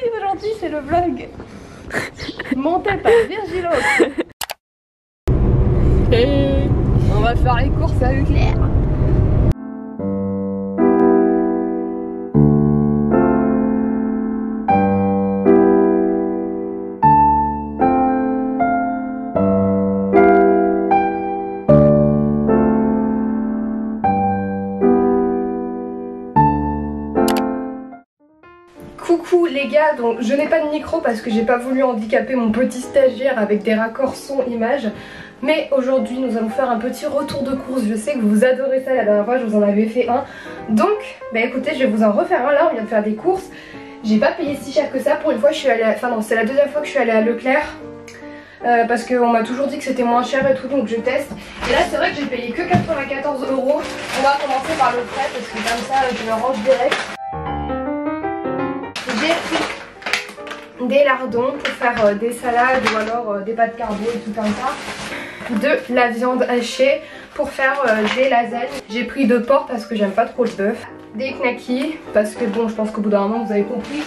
Aujourd'hui c'est le vlog monté par Virgilo. Et on va faire les courses à Leclerc. Coucou les gars, donc je n'ai pas de micro parce que j'ai pas voulu handicaper mon petit stagiaire avec des raccords son image. Mais aujourd'hui nous allons faire un petit retour de course. Je sais que vous adorez ça, la dernière fois je vous en avais fait un. Donc bah écoutez, je vais vous en refaire un. Là on vient de faire des courses. J'ai pas payé si cher que ça. Pour une fois je suis allée, enfin non, c'est la deuxième fois que je suis allée à Leclerc. Parce qu'on m'a toujours dit que c'était moins cher et tout, donc je teste. Et là c'est vrai que j'ai payé que 94 €. On va commencer par le frais parce que comme ça je le range direct. J'ai pris des lardons pour faire des salades ou alors des pâtes carbo et tout comme ça. De la viande hachée pour faire des lasagnes. J'ai pris de porc parce que j'aime pas trop le bœuf. Des knackis parce que bon, je pense qu'au bout d'un moment vous avez compris,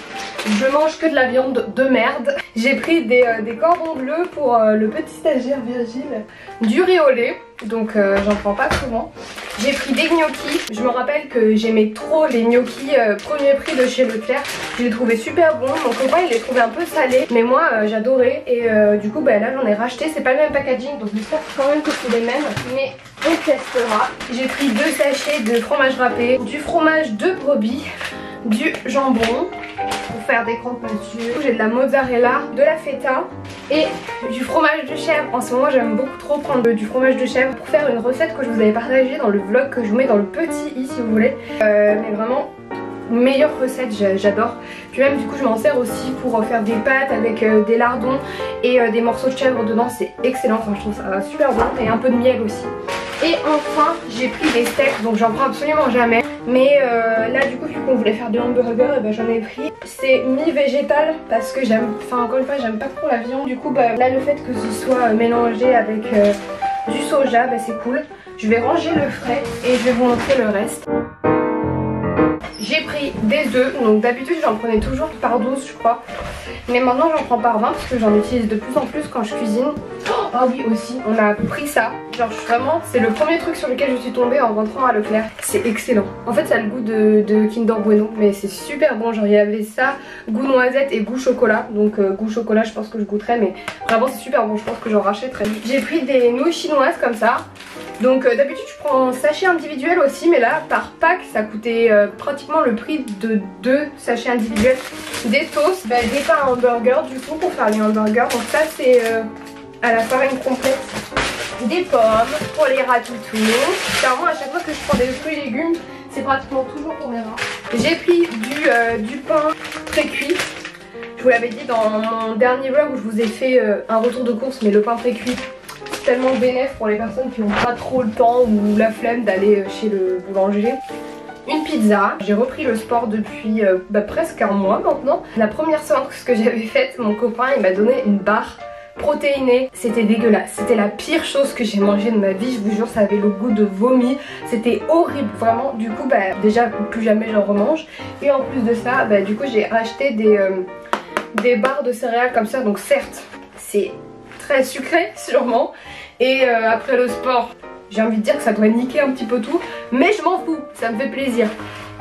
je mange que de la viande de merde. J'ai pris des cordons bleus pour le petit stagiaire Virgile. Du riz au lait, donc j'en prends pas souvent. J'ai pris des gnocchis. Je me rappelle que j'aimais trop les gnocchis premier prix de chez Leclerc. Je les trouvais super bons. Mon copain il les trouvait un peu salés, mais moi j'adorais. Et du coup bah, là j'en ai racheté. C'est pas le même packaging, donc j'espère quand même que c'est les mêmes. Mais on testera. J'ai pris 2 sachets de fromage râpé, du fromage de brebis, du jambon pour faire des croque monsieur. J'ai de la mozzarella, de la feta et du fromage de chèvre. En ce moment j'aime beaucoup trop prendre du fromage de chèvre pour faire une recette que je vous avais partagée dans le vlog que je vous mets dans le petit i si vous voulez. Mais vraiment meilleure recette, j'adore. Puis même du coup je m'en sers aussi pour faire des pâtes avec des lardons et des morceaux de chèvre dedans. C'est excellent, enfin je trouve ça super bon. Et un peu de miel aussi. Et enfin j'ai pris des steaks, donc j'en prends absolument jamais. Mais là du coup vu qu'on voulait faire du hamburger, et ben, j'en ai pris. C'est mi-végétal parce que j'aime, enfin encore une fois j'aime pas trop la viande. Du coup bah, là le fait que ce soit mélangé avec du soja, bah, c'est cool. Je vais ranger le frais et je vais vous montrer le reste. J'ai pris des œufs, donc d'habitude j'en prenais toujours par 12 je crois. Mais maintenant j'en prends par 20 parce que j'en utilise de plus en plus quand je cuisine. Ah oui aussi, on a pris ça. Genre vraiment, c'est le premier truc sur lequel je suis tombée en rentrant à Leclerc. C'est excellent. En fait ça a le goût de Kinder Bueno, mais c'est super bon. Genre il y avait ça, goût noisette et goût chocolat. Donc goût chocolat je pense que je goûterai, mais vraiment c'est super bon, je pense que j'en rachèterai. J'ai pris des nouilles chinoises comme ça. Donc d'habitude je prends un sachet individuel aussi, mais là par pack ça coûtait pratiquement le prix de 2 sachets individuels. Des toasts, bah, des pains à hamburger du coup pour faire les hamburgers. Donc ça c'est à la farine complète. Des pommes pour les ratoutous. Clairement à chaque fois que je prends des fruits et légumes, c'est pratiquement toujours pour mes rats. J'ai pris du pain pré-cuit. Je vous l'avais dit dans mon dernier vlog où je vous ai fait un retour de course, mais le pain pré-cuit tellement bénéf pour les personnes qui n'ont pas trop le temps ou la flemme d'aller chez le boulanger. Une pizza. J'ai repris le sport depuis presque un mois maintenant. La première séance que j'avais faite, mon copain il m'a donné une barre protéinée. C'était dégueulasse. C'était la pire chose que j'ai mangé de ma vie. Je vous jure, ça avait le goût de vomi. C'était horrible, vraiment. Du coup, déjà plus jamais j'en remange. Et en plus de ça, du coup j'ai acheté des barres de céréales comme ça. Donc certes, c'est très sucré sûrement. Et après le sport, j'ai envie de dire que ça doit niquer un petit peu tout, mais je m'en fous, ça me fait plaisir.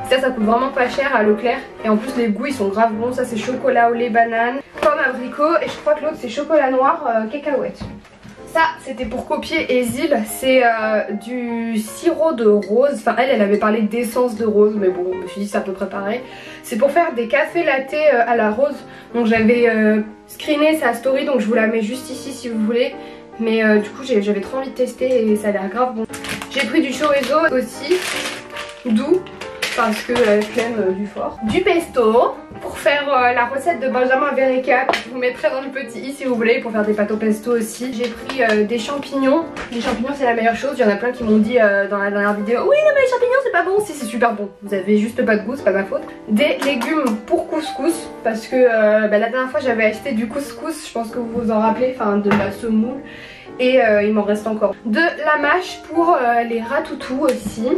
Ça coûte vraiment pas cher à Leclerc. Et en plus les goûts ils sont grave bons. Ça c'est chocolat au lait banane, pomme abricot. Et je crois que l'autre c'est chocolat noir cacahuète. Ça c'était pour copier Esil. C'est du sirop de rose. Enfin elle avait parlé d'essence de rose, mais bon je me suis dit c'est à peu près pareil. C'est pour faire des cafés latte à la rose. Donc j'avais screené sa story, donc je vous la mets juste ici si vous voulez. Mais du coup j'avais trop envie de tester et ça a l'air grave bon. J'ai pris du chorizo aussi, doux, parce que flemme du fort. Du pesto pour faire la recette de Benjamin Verreca, que je vous mettrai dans le petit i si vous voulez, pour faire des pâtes au pesto aussi. J'ai pris des champignons. Les champignons c'est la meilleure chose. Il y en a plein qui m'ont dit dans la dernière vidéo, oui non mais les champignons c'est pas bon. Si c'est super bon, vous avez juste pas de goût, c'est pas ma faute. Des légumes pour couscous, parce que la dernière fois j'avais acheté du couscous, je pense que vous vous en rappelez, enfin de la semoule. et il m'en reste encore. De la mâche pour les ratoutous aussi.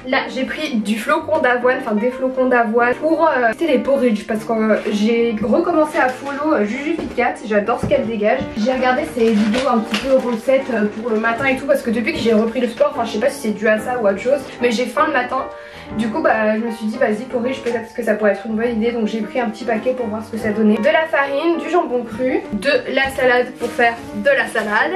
Là j'ai pris du flocon d'avoine, enfin des flocons d'avoine pour tester les porridge parce que j'ai recommencé à follow Juju Fitcat, j'adore ce qu'elle dégage. J'ai regardé ses vidéos un petit peu recettes pour le matin et tout parce que depuis que j'ai repris le sport, enfin je sais pas si c'est dû à ça ou à autre chose, mais j'ai faim le matin. Du coup bah je me suis dit vas-y porridge, peut-être que ça pourrait être une bonne idée, donc j'ai pris un petit paquet pour voir ce que ça donnait. De la farine, du jambon cru, de la salade pour faire de la salade,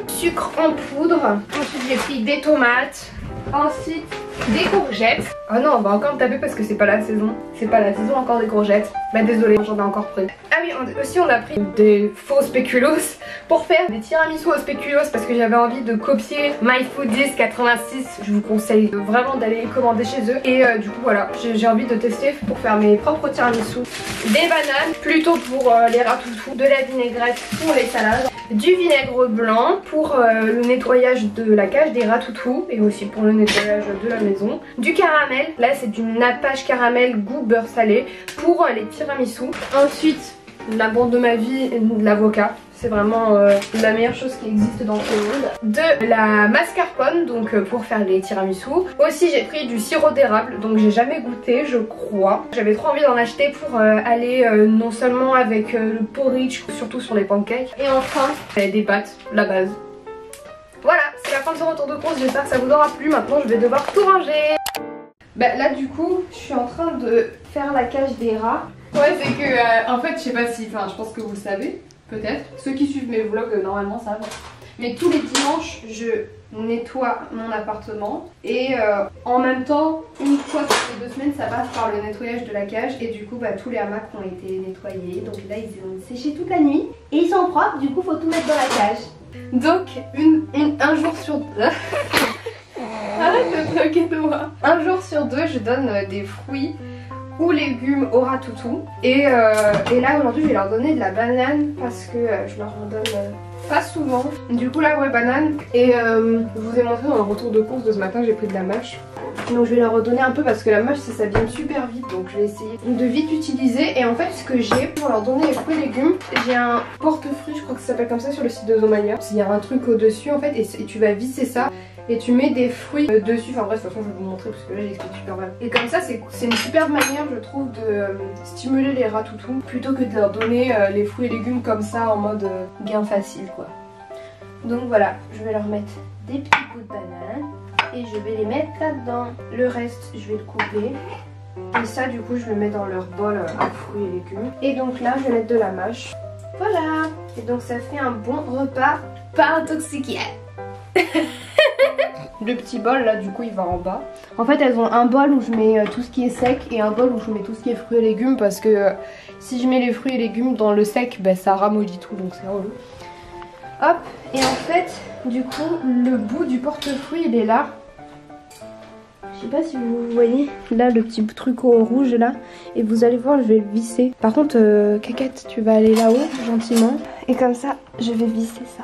sucre en poudre, ensuite j'ai pris des tomates, ensuite des courgettes. Oh non, on va encore me taper parce que c'est pas la saison. C'est pas la saison encore des courgettes. Bah désolé, j'en ai encore pris. Ah oui, aussi on a pris des faux spéculoos pour faire des tiramisu au spéculoos parce que j'avais envie de copier MyFoodies 86. Je vous conseille vraiment d'aller les commander chez eux. Et du coup voilà, j'ai envie de tester pour faire mes propres tiramisu. Des bananes, plutôt pour les ratoutous, de la vinaigrette pour les salades, du vinaigre blanc pour le nettoyage de la cage des ratoutous et aussi pour le nettoyage de la maison, du caramel, là c'est du nappage caramel goût beurre salé pour les tiramisu. Ensuite l'amour de ma vie, de l'avocat. C'est vraiment la meilleure chose qui existe dans ce monde. De la mascarpone, donc pour faire les tiramisu. Aussi j'ai pris du sirop d'érable, donc j'ai jamais goûté je crois. J'avais trop envie d'en acheter pour aller non seulement avec le porridge, surtout sur les pancakes. Et enfin des pâtes, la base. Voilà, c'est la fin de ce retour de course, j'espère que ça vous aura plu. Maintenant je vais devoir tout ranger. Bah là du coup je suis en train de faire la cage des rats. Ouais c'est que en fait je sais pas si, enfin je pense que vous le savez peut-être. Ceux qui suivent mes vlogs normalement savent. Mais tous les dimanches je nettoie mon appartement et en même temps une fois toutes les 2 semaines ça passe par le nettoyage de la cage et du coup bah tous les hamacs ont été nettoyés. Donc là ils ont séché toute la nuit et ils sont propres, du coup faut tout mettre dans la cage. Donc un jour sur deux arrête de te moquer de moi. Un jour sur 2 je donne des fruits ou légumes aux ratoutous et là aujourd'hui je vais leur donner de la banane parce que je leur en donne pas souvent. Du coup là ouais banane et je vous ai montré dans le retour de course de ce matin j'ai pris de la mâche. Donc je vais leur redonner un peu parce que la mâche ça s'abîme super vite, donc je vais essayer de vite utiliser. Et en fait ce que j'ai pour leur donner les fruits et légumes, j'ai un porte-fruits, je crois que ça s'appelle comme ça sur le site de Zomania. Il y a un truc au dessus en fait et tu vas visser ça et tu mets des fruits dessus. Enfin bref de toute façon je vais vous montrer parce que là j'explique super mal. Et comme ça c'est une super manière je trouve de stimuler les ratoutous plutôt que de leur donner les fruits et légumes comme ça en mode gain facile quoi. Donc voilà, je vais leur mettre des petits bouts de banane et je vais les mettre là-dedans. Le reste je vais le couper. Et ça du coup je le mets dans leur bol à fruits et légumes. Et donc là je vais mettre de la mâche. Voilà. Et donc ça fait un bon repas pas intoxiqué. Le petit bol là du coup il va en bas. En fait elles ont un bol où je mets tout ce qui est sec et un bol où je mets tout ce qui est fruits et légumes parce que si je mets les fruits et légumes dans le sec bah, ça ramollit tout donc c'est relou. Hop, et en fait du coup le bout du porte-fruits il est là. Je sais pas si vous voyez là le petit truc au rouge là. Et vous allez voir je vais le visser. Par contre Caquette tu vas aller là-haut gentiment. Et comme ça je vais visser ça.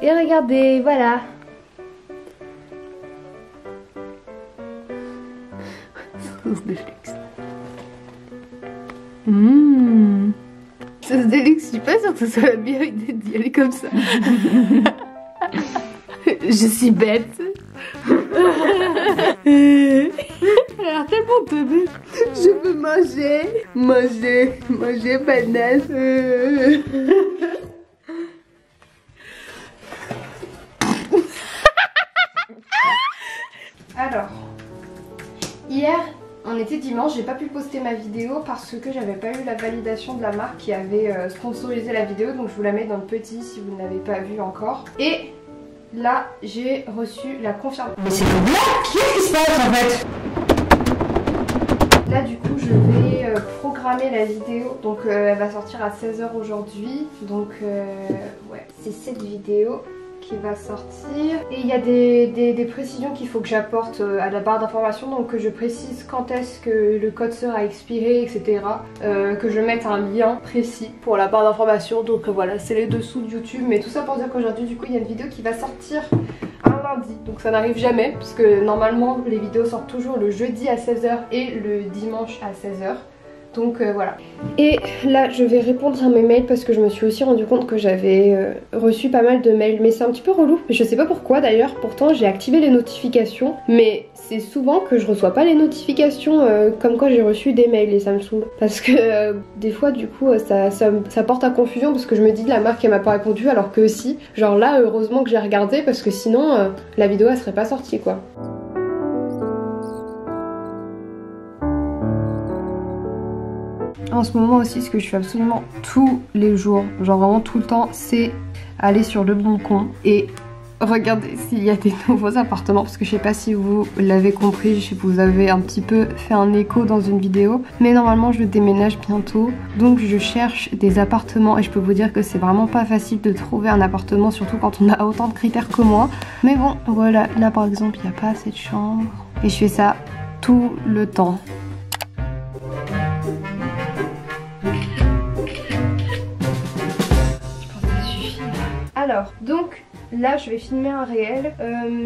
Et regardez, voilà. Sauce de luxe. Sauce de luxe, je suis pas sûre que ce soit la meilleure idée d'y aller comme ça. Je suis bête. Elle a l'air tellement teubée. Je veux manger. Manger banane. Alors, hier on était dimanche, j'ai pas pu poster ma vidéo parce que j'avais pas eu la validation de la marque qui avait sponsorisé la vidéo, donc je vous la mets dans le petit si vous ne l'avez pas vu encore. Et là j'ai reçu la confirmation. Mais c'est une blague, qu'est-ce qui se passe en fait? Là du coup je vais programmer la vidéo, donc elle va sortir à 16 h aujourd'hui, donc ouais c'est cette vidéo qui va sortir. Et il y a des précisions qu'il faut que j'apporte à la barre d'information, donc que je précise quand est-ce que le code sera expiré, etc. Que je mette un lien précis pour la barre d'information, donc voilà c'est les dessous de YouTube. Mais tout ça pour dire qu'aujourd'hui du coup il y a une vidéo qui va sortir un lundi, donc ça n'arrive jamais parce que normalement les vidéos sortent toujours le jeudi à 16 h et le dimanche à 16 h. Donc voilà. Et là je vais répondre à mes mails parce que je me suis aussi rendu compte que j'avais reçu pas mal de mails. Mais c'est un petit peu relou, je sais pas pourquoi d'ailleurs. Pourtant j'ai activé les notifications, mais c'est souvent que je reçois pas les notifications comme quoi j'ai reçu des mails et ça me saoule. Parce que des fois du coup ça porte à confusion parce que je me dis la marque elle m'a pas répondu alors que si. Genre là heureusement que j'ai regardé parce que sinon la vidéo elle serait pas sortie quoi. En ce moment aussi, ce que je fais absolument tous les jours, genre vraiment tout le temps, c'est aller sur le bon coin et regarder s'il y a des nouveaux appartements. Parce que je sais pas si vous l'avez compris, je sais que vous avez un petit peu fait un écho dans une vidéo. Mais normalement, je déménage bientôt. Donc je cherche des appartements et je peux vous dire que c'est vraiment pas facile de trouver un appartement, surtout quand on a autant de critères que moi. Mais bon, voilà, là par exemple, il n'y a pas assez de chambres. Et je fais ça tout le temps. Alors, donc là je vais filmer un réel.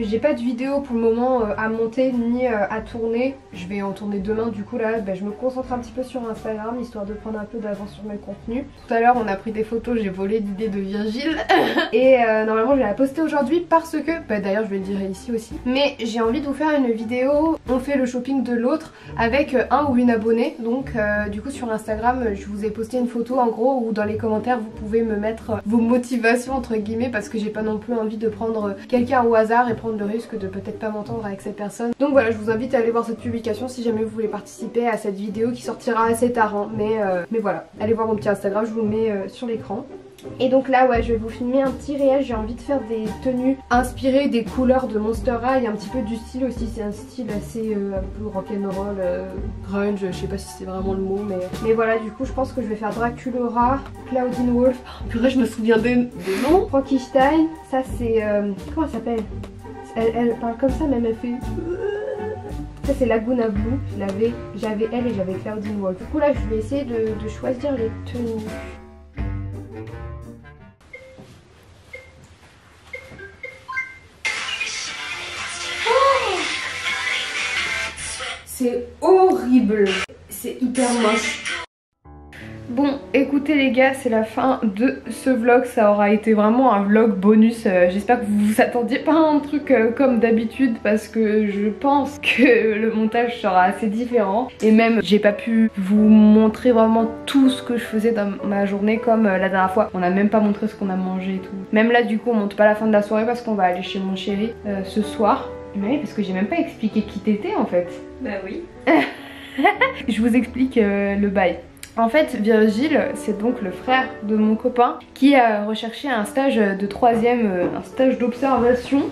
J'ai pas de vidéo pour le moment à monter ni à tourner. Je vais en tourner demain du coup là je me concentre un petit peu sur Instagram histoire de prendre un peu d'avance sur mes contenus. Tout à l'heure on a pris des photos, j'ai volé l'idée de Virgile et normalement je vais la poster aujourd'hui parce que, d'ailleurs je vais le dire ici aussi, mais j'ai envie de vous faire une vidéo, on fait le shopping de l'autre avec un ou une abonnée. Donc du coup sur Instagram je vous ai posté une photo en gros où dans les commentaires vous pouvez me mettre vos motivations entre guillemets parce que j'ai pas non plus envie de prendre quelqu'un au hasard et prendre le risque de peut-être pas m'entendre avec cette personne. Donc voilà, je vous invite à aller voir cette publication si jamais vous voulez participer à cette vidéo qui sortira assez tard hein. Mais voilà, allez voir mon petit Instagram, je vous le mets sur l'écran. Et donc là ouais je vais vous filmer un petit réel, j'ai envie de faire des tenues inspirées des couleurs de Monster High et un petit peu du style aussi, c'est un style assez un peu rock'n'roll, grunge, je sais pas si c'est vraiment le mot mais voilà du coup je pense que je vais faire Draculaura, Claudine Wolf, oh, purée je me souviens des noms, Frankenstein, ça c'est, comment elle s'appelle, elle parle comme ça même elle fait... Ça c'est Laguna Blue, j'avais elle et j'avais Claudine Wolf. Du coup là je vais essayer de choisir les tenues. C'est horrible, c'est hyper moche. Bon écoutez les gars, c'est la fin de ce vlog, ça aura été vraiment un vlog bonus. J'espère que vous vous attendiez pas à un truc comme d'habitude parce que je pense que le montage sera assez différent. Et même j'ai pas pu vous montrer vraiment tout ce que je faisais dans ma journée comme la dernière fois. On a même pas montré ce qu'on a mangé et tout. Même là du coup on monte pas la fin de la soirée parce qu'on va aller chez mon chéri ce soir. Mais oui, parce que j'ai même pas expliqué qui t'étais en fait. Bah oui. Je vous explique le bail. En fait Virgile c'est donc le frère de mon copain qui a recherché un stage de 3ème, un stage d'observation.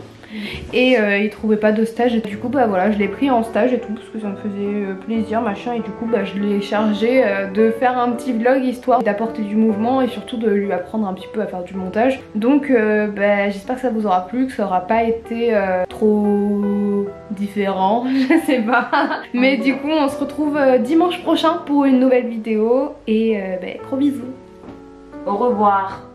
Et il trouvait pas de stage et du coup voilà je l'ai pris en stage et tout parce que ça me faisait plaisir machin et du coup je l'ai chargé de faire un petit vlog histoire d'apporter du mouvement et surtout de lui apprendre un petit peu à faire du montage. Donc j'espère que ça vous aura plu, que ça aura pas été trop différent, je sais pas. Mais du coup on se retrouve dimanche prochain pour une nouvelle vidéo et gros bisous. Au revoir.